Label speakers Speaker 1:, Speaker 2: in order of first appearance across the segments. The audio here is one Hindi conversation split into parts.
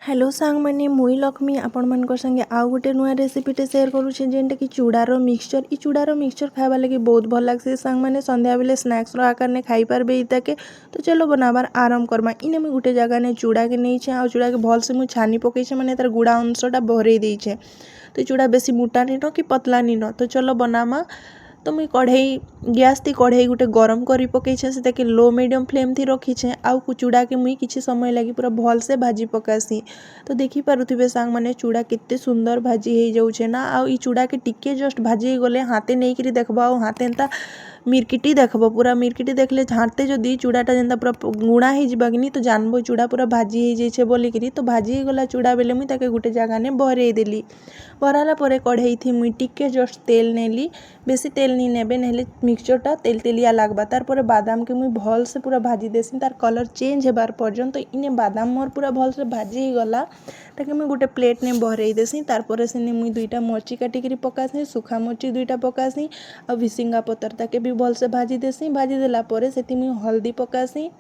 Speaker 1: हेलो सांग मैंने मुई लक्ष्मी आपण मान संगे आउ गोटे नुआ रेसिपीटे सेयार करुचे जेनटा कि चूड़ार मिक्सचर। ई चूड़ार मिक्सचर खावा लगी बहुत भल लगसे सांग मैंने संध्या बेले स्नैक्स आकार ने खाई पारबे इताके। तो चलो बनाबार आरंभ करमा। इने मुई गोटे जगह ने चूड़ा के नहीं आ चूड़ा के भल से मुई छानी पकईछे माने तार गुड़ा अंशटा बहरे देइछे। तो चूड़ा बेसी मोटा नहीं न कि पतला नहीं न। तो चलो बनामा। तो मुई कढ़ई गैस ती कढ़ई गोटे गरम करी पकईछे से ताकि लो मीडियम फ्लेम थी रखीछे। आउ चूड़ा के मुई किछि समय लगी पूरा भल से भाजी पकासी। तो देखी पारुथिबे सांग माने चूड़ा केते सुंदर भाजी हे जाउछे ना। आउ ई चूड़ा के टिके जस्ट भाजी गले हाथे नहीं करी देखबा आउ हाथे एंता मिरकिटी देखबो पूरा मिरकिटी देखले हाथे जदी चूड़ाटा जेंता पूरा गुणा हे जिबा कि तो जानबो चूड़ा पूरा भाजी हे जाइछे बोली करी। तो भाजी गला चूड़ा बेले मुई ताके गोटे जगह ने बहरे देली। बहराला परे कढ़ई थी मुई टिके जस्ट तेल नेली। बेसी तेल नहीं नेबे नेले मिक्सचरटा तेल तेलिया लागबा। तार परे बादाम के मुई भल से पूरा भाजी देसी तार कलर चेंज हेबार पर्यंत। तो इने बादाम मोर पूरा भल से भाजी गला ताके मुई गोटे प्लेट ने बहराई देसी। तार परे सेने मुई दुईटा मर्ची काटिकरी पकासी सुखा मर्ची दुईटा पकासी आ भिसिंगा पतर ताके भी भल से भाजी देसी। भाजी देला परे सेति मुई हल्दी पकासी।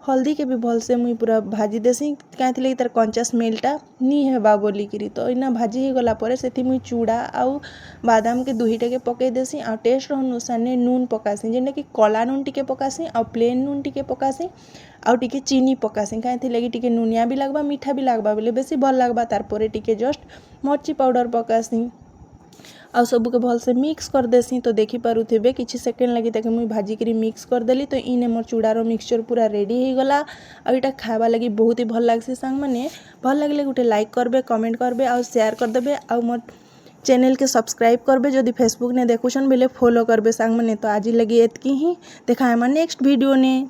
Speaker 1: हल्दी के भी भल से मुई पूरा भाजी देसी कहीं लगी तार कंचा स्मेलटा नी हेबा बोली करी। तो इना भाजी हो गला परे सेति मुई चूड़ा आउ बादाम के दुहीटा के पकई देसी आ टेस्ट अनुसार ने नून पकासी जेनटा कि कला नून टिके पकासी आ प्लेन नून टिके पकासी आउ टिके चीनी पकासी कहीं लगी टिके नुनिया भी लागबा मीठा भी लागबा बोले बेसी भल लागबा। तार परे टिके जस्ट मर्ची पाउडर पकासी आ सबू के भल से मिक्स कर देसी। तो देखी पारुथिबे किछि सेकेंड लगी ताके मुई भाजी करी मिक्स कर देली। तो इने मोर चूड़ार मिक्सचर पूरा रेडी हो गला। आ इटा खावा लगी बहुत ही भल लागसी सांग माने भल लागले गोटे लाइक करबे कमेंट करबे आ शेयर कर देबे आ मोर चैनल के सब्सक्राइब करबे जदि फेसबुक ने देखुछन बेले फॉलो करबे सांग माने। तो आज लगी एतकी ही देखा है नेक्स्ट वीडियो ने।